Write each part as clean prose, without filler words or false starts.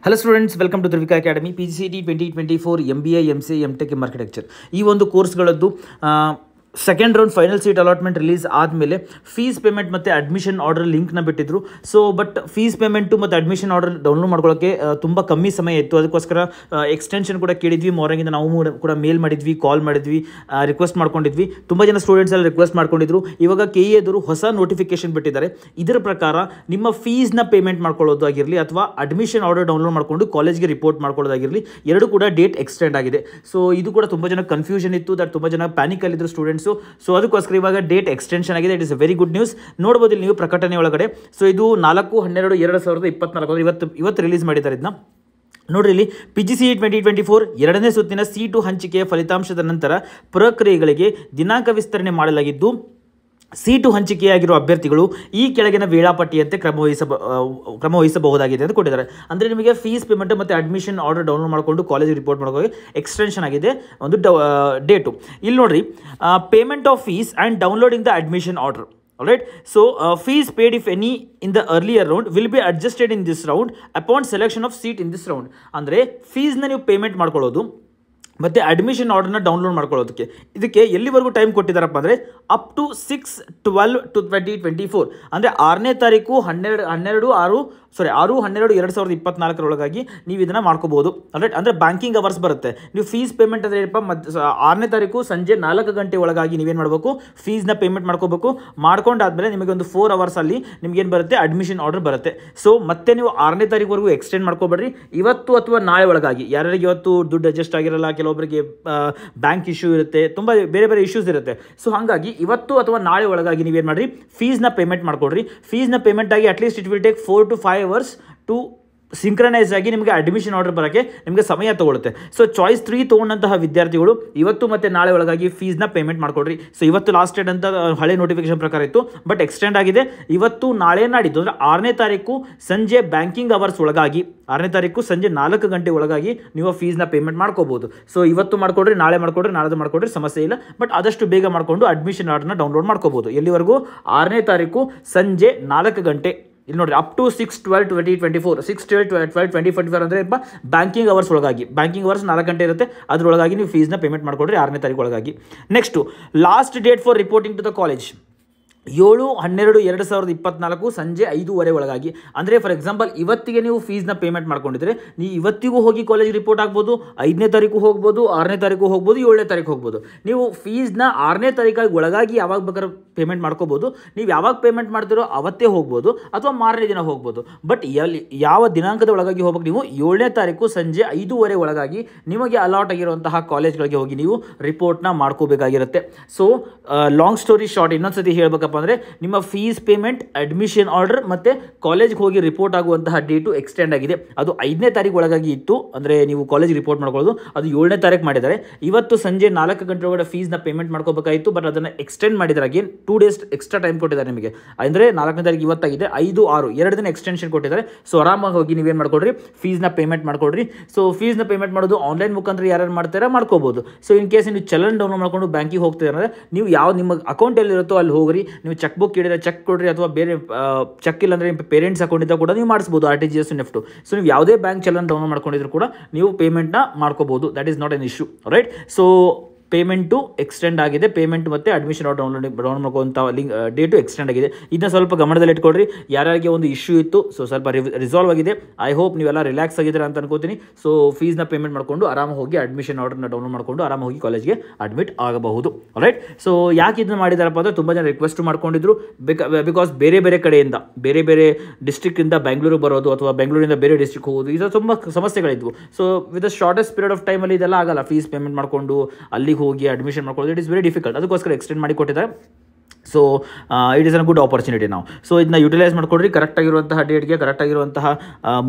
Hello students, welcome to Dhruvika academy. PGCET 2024 MBA MCA MTech in architecture ಈ ಒಂದು ಕೋರ್ಸ್ಗಳದ್ದು second round final seat allotment release ಆದಮೇಲೆ fees payment ಮತ್ತು admission order ಲಿಂಕ್ನ ಬಿಟ್ಟಿದ್ರು. ಸೊ ಬಟ್ ಫೀಸ್ ಪೇಮೆಂಟು ಮತ್ತು admission order download ಮಾಡ್ಕೊಳ್ಳೋಕ್ಕೆ ತುಂಬ ಕಮ್ಮಿ ಸಮಯ ಇತ್ತು. ಅದಕ್ಕೋಸ್ಕರ ಎಕ್ಸ್ಟೆನ್ಷನ್ ಕೂಡ ಕೇಳಿದ್ವಿ. ಮಾರ್ನಿಂಗಿಂದ ನಾವು ಕೂಡ ಮೇಲ್ ಮಾಡಿದ್ವಿ, ಕಾಲ್ ಮಾಡಿದ್ವಿ, ರಿಕ್ವೆಸ್ಟ್ ಮಾಡ್ಕೊಂಡಿದ್ವಿ. ತುಂಬ ಜನ ಸ್ಟೂಡೆಂಟ್ಸ್ ಎಲ್ಲ ರಿಕ್ವೆಸ್ಟ್ ಮಾಡ್ಕೊಂಡಿದ್ರು. ಇವಾಗ KE ಹೊಸ ನೋಟಿಫಿಕೇಶನ್ ಬಿಟ್ಟಿದ್ದಾರೆ. ಇದರ ಪ್ರಕಾರ ನಿಮ್ಮ ಫೀಸ್ನ ಪೇಮೆಂಟ್ ಮಾಡ್ಕೊಳ್ಳೋದು ಆಗಿರಲಿ ಅಥವಾ ಅಡ್ಮಿಷನ್ ಆರ್ಡರ್ ಡೌನ್ಲೋಡ್ ಮಾಡಿಕೊಂಡು ಕಾಲೇಜ್ಗೆ ರಿಪೋರ್ಟ್ ಮಾಡ್ಕೊಳ್ಳೋದಾಗಿರಲಿ, ಎರಡು ಕೂಡ ಡೇಟ್ ಎಕ್ಸ್ಟೆಂಡ್ ಆಗಿದೆ. ಸೊ ಇದು ಕೂಡ ತುಂಬ ಜನ ಕನ್ಫ್ಯೂಷನ್ ಇತ್ತು. ದಟ್ ತುಂಬ ಜನ ಪ್ಯಾನಿಕಲ್ಲಿದ್ದರು ಸ್ಟೂಡೆಂಟ್ಸು. ಸೊ ಅದಕ್ಕೋಸ್ಕರ ಇವಾಗ ಡೇಟ್ ಎಕ್ಸ್ಟೆನ್ಷನ್ ಆಗಿದೆ. It is a very good news. ನೋಡ್ಬೋದು ಇಲ್ಲಿ ನೀವು ಪ್ರಕಟಣೆ ಒಳಗಡೆ. ಸೊ ಇದು 4/12/2024 ಇವತ್ತು ರಿಲೀಸ್ ಮಾಡಿದ್ದಾರೆ. ಇದನ್ನ ನೋಡ್ರಿ, ಇಲ್ಲಿ PGCET 2024 ಎರಡನೇ ಸುತ್ತಿನ ಸೀಟು ಹಂಚಿಕೆಯ ಫಲಿತಾಂಶದ ನಂತರ ಪ್ರಕ್ರಿಯೆಗಳಿಗೆ ದಿನಾಂಕ ವಿಸ್ತರಣೆ ಮಾಡಲಾಗಿದ್ದು, ಸೀಟು ಹಂಚಿಕೆಯಾಗಿರುವ ಅಭ್ಯರ್ಥಿಗಳು ಈ ಕೆಳಗಿನ ವೇಳಾಪಟ್ಟಿಯಂತೆ ಕ್ರಮವಹಿಸಬಹುದಾಗಿದೆ ಅಂತ ಕೊಟ್ಟಿದ್ದಾರೆ. ಅಂದರೆ ನಿಮಗೆ ಫೀಸ್ ಪೇಮೆಂಟ್ ಮತ್ತು ಅಡ್ಮಿಷನ್ ಆರ್ಡರ್ ಡೌನ್ಲೋಡ್ ಮಾಡಿಕೊಂಡು ಕಾಲೇಜ್ ರಿಪೋರ್ಟ್ ಮಾಡೋಕೆ ಎಕ್ಸ್ಟೆನ್ಷನ್ ಆಗಿದೆ ಒಂದು ಡೇಟು. ಇಲ್ಲಿ ನೋಡ್ರಿ, payment of fees and downloading the admission order. Alright, so fees paid if any in the earlier round will be adjusted in this round upon selection of seat in this round. ಅಂದರೆ ಫೀಸ್ನ ನೀವು payment ಮಾಡ್ಕೊಳ್ಳೋದು ಮತ್ತು admission ಆರ್ಡರ್ನ download ಮಾಡ್ಕೊಳ್ಳೋದಕ್ಕೆ ಇದಕ್ಕೆ ಎಲ್ಲಿವರೆಗೂ time ಕೊಟ್ಟಿದ್ದಾರಪ್ಪ ಅಂದರೆ up to 6/12/2024, ಅಂದರೆ 6ನೇ ತಾರೀಕು 6/12/2024 ನೀವು ಇದನ್ನು ಮಾಡ್ಕೋಬೋದು. ರೈಟ್, ಅಂದರೆ ಬ್ಯಾಂಕಿಂಗ್ ಅವರ್ಸ್ ಬರುತ್ತೆ. ನೀವು ಫೀಸ್ ಪೇಮೆಂಟ್ ಅಂದರೆ ಏನಪ್ಪ, 6ನೇ ತಾರೀಕು ಸಂಜೆ 4 ಗಂಟೆ ಒಳಗಾಗಿ ನೀವೇನು ಮಾಡಬೇಕು, ಫೀಸ್ನ ಪೇಮೆಂಟ್ ಮಾಡ್ಕೋಬೇಕು. ಮಾಡ್ಕೊಂಡಾದ್ಮೇಲೆ ನಿಮಗೆ ಒಂದು 4 ಅವರ್ಸಲ್ಲಿ ನಿಮಗೇನು ಬರುತ್ತೆ, ಅಡ್ಮಿಷನ್ ಆರ್ಡರ್ ಬರುತ್ತೆ. ಸೊ ಮತ್ತೆ ನೀವು 6ನೇ ತಾರೀಕುವರೆಗೂ ಎಕ್ಸ್ಟೆಂಡ್ ಮಾಡ್ಕೋಬೇಡ್ರಿ. ಇವತ್ತು ಅಥವಾ ನಾಳೆ ಒಳಗಾಗಿ, ಯಾರ್ಯಾರಿಗೆ ಇವತ್ತು ದುಡ್ಡು ಅಡ್ಜಸ್ಟ್ ಆಗಿರಲ್ಲ, ಕೆಲವೊಬ್ಬರಿಗೆ ಬ್ಯಾಂಕ್ ಇಶ್ಯೂ ಇರುತ್ತೆ, ತುಂಬ ಬೇರೆ ಬೇರೆ ಇಶ್ಯೂಸ್ ಇರುತ್ತೆ. ಸೊ ಹಾಗಾಗಿ ಇವತ್ತು ಅಥವಾ ನಾಳೆ ಒಳಗಾಗಿ ನೀವೇನು ಮಾಡಿರಿ, ಫೀಸ್ನ ಪೇಮೆಂಟ್ ಮಾಡ್ಕೊಡ್ರಿ. ಫೀಸ್ನ ಪೇಮೆಂಟ್ ಆಗಿ at least it will take 4 to 5 hours to synchronize ಆಗಿ ನಿಮಗೆ ಅಡ್ಮಿಷನ್ ಆರ್ಡರ್ ಬರೋಕ್ಕೆ ನಿಮಗೆ ಸಮಯ ತಗೊಳುತ್ತೆ. ಸೊ ಚಾಯ್ಸ್ 3 ತೊಗೊಂಡಂತಹ ವಿದ್ಯಾರ್ಥಿಗಳು ಇವತ್ತು ಮತ್ತು ನಾಳೆ ಒಳಗಾಗಿ ಫೀಸ್ನ ಪೇಮೆಂಟ್ ಮಾಡ್ಕೊಡ್ರಿ. ಸೊ ಇವತ್ತು ಲಾಸ್ಟ್ ಡೇಟ್ ಅಂತ ಹಳೆ ನೋಟಿಫಿಕೇಶನ್ ಪ್ರಕಾರ ಇತ್ತು, ಬಟ್ ಎಕ್ಸ್ಟೆಂಡ್ ಆಗಿದೆ. ಇವತ್ತು ನಾಳೆ ನಾಡಿದ್ದು ಅಂದರೆ 6ನೇ ತಾರೀಕು ಸಂಜೆ ಬ್ಯಾಂಕಿಂಗ್ ಅವರ್ಸ್ ಒಳಗಾಗಿ, 6ನೇ ತಾರೀಕು ಸಂಜೆ 4 ಗಂಟೆ ಒಳಗಾಗಿ ನೀವು ಫೀಸ್ನ ಪೇಮೆಂಟ್ ಮಾಡ್ಕೋಬೋದು. ಸೊ ಇವತ್ತು ಮಾಡ್ಕೊಡ್ರಿ, ನಾಳೆ ಮಾಡ್ಕೊಡ್ರಿ, ನಾಳೆ ಮಾಡ್ಕೊಡ್ರಿ, ಸಮಸ್ಯೆ ಇಲ್ಲ. ಬಟ್ ಆದಷ್ಟು ಬೇಗ ಮಾಡಿಕೊಂಡು ಅಡ್ಮಿಷನ್ ಆರ್ಡರ್ನ ಡೌನ್ಲೋಡ್ ಮಾಡ್ಕೋಬೋದು. ಎಲ್ಲಿವರೆಗೂ, 6ನೇ ತಾರೀಕು ಸಂಜೆ 4 ಗಂಟೆ. ಇಲ್ಲಿ ನೋಡಿರಿ, ಅಪ್ ಟು 6/12/2024, 6/12/2024 ಅಂದರೆ ಬ್ಯಾಂಕಿಂಗ್ ಅವರ್ಸ್ ಒಳಗಾಗಿ. ಬ್ಯಾಂಕಿಂಗ್ ಅವರ್ಸ್ 4 ಗಂಟೆ ಇರುತ್ತೆ, ಅದರೊಳಗಾಗಿ ನೀವು ಫೀಸ್ನ ಪೇಮೆಂಟ್ ಮಾಡ್ಕೊಡ್ರಿ 6ನೇ ತಾರೀಕು ಒಳಗಾಗಿ. Next last date for reporting to the college 7/12/2024 ಸಂಜೆ 5:30 ಒಳಗಾಗಿ. ಅಂದರೆ ಫಾರ್ ಎಕ್ಸಾಂಪಲ್ ಇವತ್ತಿಗೆ ನೀವು ಫೀಸ್ನ ಪೇಮೆಂಟ್ ಮಾಡ್ಕೊಂಡಿದ್ರೆ ನೀವು ಇವತ್ತಿಗೂ ಹೋಗಿ ಕಾಲೇಜ್ ರಿಪೋರ್ಟ್ ಆಗ್ಬೋದು, 5ನೇ ತಾರೀಕು ಹೋಗ್ಬೋದು, 6ನೇ ತಾರೀಕು ಹೋಗ್ಬೋದು, 7ನೇ ತಾರೀಕು ಹೋಗ್ಬೋದು. ನೀವು ಫೀಸ್ನ 6ನೇ ತಾರೀಕಾಗಿ ಒಳಗಾಗಿ ಯಾವಾಗ ಬೇಕಾದ್ರೂ ಪೇಮೆಂಟ್ ಮಾಡ್ಕೋಬೋದು. ನೀವು ಯಾವಾಗ ಪೇಮೆಂಟ್ ಮಾಡ್ತಿರೋ ಅವತ್ತೇ ಹೋಗ್ಬೋದು ಅಥವಾ ಮಾರನೇ ದಿನ ಹೋಗ್ಬೋದು. ಬಟ್ ಯಾವ ದಿನಾಂಕದ ಒಳಗಾಗಿ ಹೋಗ್ಬೇಕು, ನೀವು 7ನೇ ತಾರೀಕು ಸಂಜೆ 5:30 ಒಳಗಾಗಿ ನಿಮಗೆ ಅಲಾಟ್ ಆಗಿರುವಂತಹ ಕಾಲೇಜ್ಗಳಿಗೆ ಹೋಗಿ ನೀವು ರಿಪೋರ್ಟ್ನ ಮಾಡ್ಕೋಬೇಕಾಗಿರುತ್ತೆ. ಸೊ ಲಾಂಗ್ ಸ್ಟೋರಿ ಶಾರ್ಟ್, ಇನ್ನೊಂದ್ಸತಿ ಹೇಳ್ಬೇಕಪ್ಪ ಅಂದರೆ ನಿಮ್ಮ ಫೀಸ್ ಪೇಮೆಂಟ್, ಅಡ್ಮಿಷನ್ ಆರ್ಡರ್ ಮತ್ತು ಕಾಲೇಜ್ಗೆ ಹೋಗಿ ರಿಪೋರ್ಟ್ ಆಗುವಂತಹ ಡೇಟು ಎಕ್ಸ್ಟೆಂಡ್ ಆಗಿದೆ. ಅದು 5ನೇ ತಾರೀಕು ಒಳಗಾಗಿ ಇತ್ತು, ಅಂದರೆ ನೀವು ಕಾಲೇಜ್ ರಿಪೋರ್ಟ್ ಮಾಡ್ಕೊಳ್ಳೋದು. ಅದು 7ನೇ ತಾರೀಕು ಮಾಡಿದ್ದಾರೆ. ಇವತ್ತು ಸಂಜೆ 4 ಗಂಟೆ ಒಳಗಡೆ ಫೀಸ್ನ ಪೇಮೆಂಟ್ ಮಾಡ್ಕೋಬೇಕಾಯಿತು, ಬಟ್ ಅದನ್ನು ಎಕ್ಸ್ಟೆಂಡ್ ಮಾಡಿದ್ದಾರೆ. ಅಗೇನ್ 2 days ಎಕ್ಸ್ಟ್ರಾ ಟೈಮ್ ಕೊಟ್ಟಿದ್ದಾರೆ ನಿಮಗೆ. ಅಂದರೆ 4ನೇ ತಾರೀಕು ಇವತ್ತಾಗಿದೆ, 5, 6 2 ದಿನ ಎಕ್ಸ್ಟೆನ್ಷನ್ ಕೊಟ್ಟಿದ್ದಾರೆ. ಸೊ ಆರಾಮಾಗಿ ಹೋಗಿ ನೀವೇನು ಮಾಡ್ಕೊಡ್ರಿ, ಫೀಸ್ನ ಪೇಮೆಂಟ್ ಮಾಡ್ಕೊಡ್ರಿ. ಸೊ ಫೀಸ್ನ ಪೇಮೆಂಟ್ ಮಾಡೋದು ಆನ್ಲೈನ್ ಮುಖಾಂತರ ಯಾರು ಮಾಡ್ತಾರೆ ಮಾಡ್ಕೋಬೋದು. ಸೊ ಇನ್ ಕೇಸ್ ನೀವು ಚಲನ್ ಡೌನ್ಲೋಡ್ ಮಾಡ್ಕೊಂಡು ಬ್ಯಾಂಕಿಗೆ ಹೋಗ್ತೀರ ಅಂದರೆ ನೀವು ನಿಮ್ಮ ಅಕೌಂಟ್ ಎಲ್ಲಿರುತ್ತೋ ಅಲ್ಲಿ ಹೋಗ್ರಿ. ನೀವು ಚೆಕ್ ಬುಕ್ ಕೇಳಿದ್ರೆ ಚೆಕ್ ಕೊಡ್ರಿ, ಅಥವಾ ಬೇರೆ ಚೆಕ್ ಇಲ್ಲ ಅಂದರೆ ಪೇರೆಂಟ್ಸ್ ಅಕೌಂಟಿಂದ ಕೂಡ ನೀವು ಮಾಡಿಸ್ಬೋದು, RTGS, ನೆಫ್ಟು. ಸೊ ನೀವು ಯಾವುದೇ ಬ್ಯಾಂಕ್ ಚಲನ್ ಡೌನ್ಲೋಡ್ ಮಾಡ್ಕೊಂಡಿದ್ರು ಕೂಡ ನೀವು ಪೇಮೆಂಟ್ನ ಮಾಡ್ಕೋಬೋದು. That is not an issue. Right, so payment extend ಆಗಿದೆ. ಪೇಮೆಂಟ್ ಮತ್ತು ಅಡ್ಮಿಷನ್ ಆರ್ಡರ್ ಡೌನ್ಲೋಡ್ ಮಾಡ್ಕೋಂಥ ಡೇಟು ಎಕ್ಸ್ಟೆಂಡ್ ಆಗಿದೆ. ಇದನ್ನ ಸ್ವಲ್ಪ ಗಮನದಲ್ಲಿ ಇಟ್ಕೊಳ್ರಿ. ಯಾರ್ಯಾರಿಗೆ ಒಂದು ಇಶ್ಯೂ ಇತ್ತು, ಸೊ ಸ್ವಲ್ಪ ರಿಸಾಲ್ವ್ ಆಗಿದೆ. ಐ ಹೋಪ್ ನೀವೆಲ್ಲ ರಿಲ್ಯಾಕ್ಸ್ ಆಗಿದ್ದೀರಾ ಅಂತ ಅನ್ಕೋತೀನಿ. ಸೊ ಫೀಸ್ನ ಪೇಮೆಂಟ್ ಮಾಡಿಕೊಂಡು ಆರಾಮ ಹೋಗಿ ಅಡ್ಮಿಷನ್ ಆರ್ಡರ್ನ ಡೌನ್ಲೋಡ್ ಮಾಡಿಕೊಂಡು ಆರಾಮ ಹೋಗಿ ಕಾಲೇಜ್ಗೆ ಅಡ್ಮಿಟ್ ಆಗಬಹುದು. ರೈಟ್, ಸೊ ಯಾಕೆ ಇದನ್ನು ಮಾಡಿದಾರಪ್ಪ ಅಂದರೆ ತುಂಬ ಜನ ರಿಕ್ವೆಸ್ಟ್ ಮಾಡ್ಕೊಂಡಿದ್ರು. ಬಿಕಾಸ್ ಬೇರೆ ಬೇರೆ ಕಡೆಯಿಂದ, ಬೇರೆ ಬೇರೆ ಡಿಸ್ಟ್ರಿಕ್ಟಿಂದ ಬೆಂಗಳೂರು ಬರೋದು ಅಥವಾ ಬೆಂಗಳೂರಿಂದ ಬೇರೆ ಡಿಸ್ಟ್ರಿಕ್ ಹೋಗೋದು, ಇದು ತುಂಬ ಸಮಸ್ಯೆಗಳಿದ್ವು. So with shortest period of ಟೈಮಲ್ಲಿ ಇದೆಲ್ಲ ಆಗಲ್ಲ. ಫೀಸ್ ಪೇಮೆಂಟ್ ಮಾಡಿಕೊಂಡು ಅಲ್ಲಿಗೆ ಹೋಗಿ ಅಡ್ಮಿಷನ್ ಮಾಡ್ಕೊಳ್ಳೋದು, ಇಟ್ ಇಸ್ ವೆರಿ ಡಿಫಿಕಲ್ಟ್. ಅದಕ್ಕೋಸ್ಕರ ಎಕ್ಸ್ಟೆಂಡ್ ಮಾಡಿ ಕೊಟ್ಟಿದ್ದಾರೆ. So it is a good opportunity ನಾವು. ಸೊ ಇದನ್ನ ಯುಟಿಲೈಸ್ ಮಾಡ್ಕೊಡ್ರಿ. ಕರೆಕ್ಟಾಗಿರುವಂತಹ ಡೇಟ್ಗೆ ಕರೆಕ್ಟಾಗಿರುವಂತಹ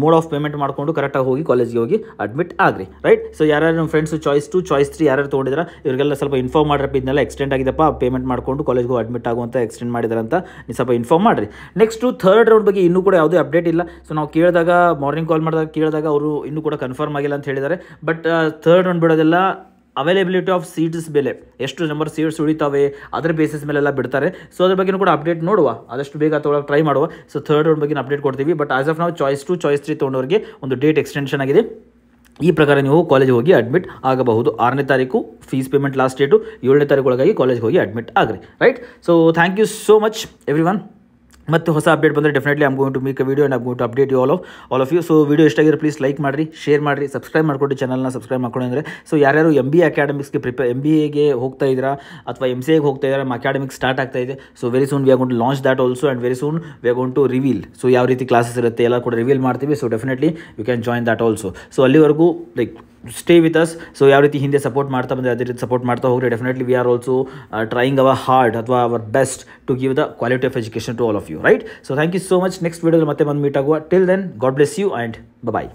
ಮೋಡ್ ಆಫ್ ಪೇಮೆಂಟ್ ಮಾಡಿಕೊಂಡು ಕರೆಕ್ಟಾಗಿ ಹೋಗಿ ಕಾಲೇಜ್ಗೆ ಹೋಗಿ ಅಡ್ಮಿಟ್ ಆಗ್ರಿ. ರೈಟ್, ಸೊ ಯಾರ್ಯಾರು ನಮ್ಮ ಫ್ರೆಂಡ್ಸು ಚಾಯ್ಸ್ 2, ಚಾಯ್ಸ್ 3 ಯಾರ್ಯಾರು ತೊಗೊಂಡಿದ್ರೆ ಇವರಿಗೆಲ್ಲ ಸ್ವಲ್ಪ ಇನ್ಫಾರ್ಮ್ ಮಾಡ್ರಪ್ಪ. ಇದನ್ನೆಲ್ಲ ಎಕ್ಸ್ಟೆಂಡ್ ಆಗಿದೆಪ್ಪ, ಪೇಮೆಂಟ್ ಮಾಡಿಕೊಂಡು ಕಾಲೇಜ್ಗೆ ಅಡ್ಮಿಟ್ ಆಗುವಂಥ ಎಕ್ಸ್ಟೆಂಡ್ ಮಾಡಿದಾರೆ ಅಂತ ನೀವು ಸ್ವಲ್ಪ ಇನ್ಫಾರ್ಮ್ ಮಾಡಿರಿ. ನೆಕ್ಸ್ಟು 3rd ರೌಂಡ್ ಬಗ್ಗೆ ಇನ್ನೂ ಕೂಡ ಯಾವುದೇ ಅಪ್ಡೇಟ್ ಇಲ್ಲ. ಸೊ ನಾವು ಕೇಳಿದಾಗ, ಮಾರ್ನಿಂಗ್ ಕಾಲ್ ಮಾಡಿದಾಗ ಕೇಳಿದಾಗ ಅವರು ಇನ್ನೂ ಕೂಡ ಕನ್ಫರ್ಮ್ ಆಗಿಲ್ಲ ಅಂತ ಹೇಳಿದ್ದಾರೆ. ಬಟ್ 3rd ರೌಂಡ್ ಬಿಡೋದೆಲ್ಲ ಅವೈಲೇಬಿಲಿಟಿ ಆಫ್ ಸೀಟ್ಸ್ ಬೆಲೆ, ಎಷ್ಟು ನಂಬರ್ ಸೀಟ್ಸ್ ಉಳಿತಾವೆ ಅದರ ಬೇಸಿಸ್ ಮೇಲೆಲ್ಲ ಬಿಡ್ತಾರೆ. ಸೊ ಅದ್ರ ಬಗ್ಗೆ ಕೂಡ ಅಪ್ಡೇಟ್ ನೋಡುವ, ಆದಷ್ಟು ಬೇಗ ತೊಗೊಳಕ್ಕೆ ಟ್ರೈ ಮಾಡುವ. ಸೊ ಥರ್ಡ್ ರೌಂಡ್ ಬಗ್ಗೆ ಅಪ್ಡೇಟ್ ಕೊಡ್ತೀವಿ. ಬಟ್ ಆಸ್ ಆಫ್ ನಾವು ಚಾಯ್ಸ್ 2 ಚಾಯ್ಸ್ 3 ತೊಗೊಂಡವ್ರಿಗೆ ಒಂದು ಡೇಟ್ ಎಕ್ಸ್ಟೆನ್ಷನ್ ಆಗಿದೆ. ಈ ಪ್ರಕಾರ ನೀವು ಕಾಲೇಜಿಗೆ ಹೋಗಿ ಅಡ್ಮಿಟ್ ಆಗಬಹುದು. 6ನೇ ತಾರೀಕು ಫೀಸ್ ಪೇಮೆಂಟ್ ಲಾಸ್ಟ್ ಡೇಟು, 7ನೇ ತಾರೀಕು ಒಳಗಾಗಿ ಕಾಲೇಜ್ಗೆ ಹೋಗಿ ಅಡ್ಮಿಟ್ ಆಗ್ರಿ. Right. So thank you so much everyone. ಮತ್ತು ಹೊಸ ಅಪ್ಡೇಟ್ ಬಂದರೆ definitely I'm going to make a video and I'm going to update you all of you. So video ಇಷ್ಟಾಗಿದ್ರೆ ಪ್ಲೀಸ್ ಲೈಕ್ ಮಾಡಿರಿ, ಶೇರ್ ಮಾಡಿರಿ, subscribe ಮಾಡ್ಕೊಂಡು ಚಾನಲ್ನ subscribe ಮಾಡ್ಕೊಂಡು. ಅಂದರೆ ಸೊ ಯಾರ್ಯಾರು MBA ಅಕಾಡೆಮಿಕ್ಸ್ಗೆ MBAಗೆ ಹೋಗ್ತಾ ಇದ್ದೀರಾ ಅಥವಾ MCAಗೆ ಹೋಗ್ತಾ ಇದ್ದೀರಾ, ನಮ್ಮ ಅಕಾಡೆಮಿಕ್ ಸ್ಟಾರ್ಟ್ ಆಗ್ತಾ ಇದೆ. So very soon we are going to launch that also and very soon we are going to reveal. So ಯಾವ ರೀತಿ ಕ್ಲಾಸಸ್ ಇರುತ್ತೆ ಎಲ್ಲ ಕೂಡ ರಿವೀಲ್ ಮಾಡ್ತೀವಿ. So definitely you can join that also. So ಅಲ್ಲಿವರೆಗೂ like stay with us. So ಯಾವ ರೀತಿ ಹಿಂದೆ ಸಪೋರ್ಟ್ ಮಾಡ್ತಾ ಬಂದರೆ ಅದೇ ರೀತಿ ಸಪೋರ್ಟ್ ಮಾಡ್ತಾ ಹೋಗ್ರಿ. Definitely we are also trying our hard ಅಥವಾ our best to give the quality of education to all of you. Right. So thank you so much. Next ವಿಡಿಯೋದಲ್ಲಿ ಮತ್ತೆ ಬಂದು ಮೀಟ್ ಆಗುವ. Till then god bless you and bye.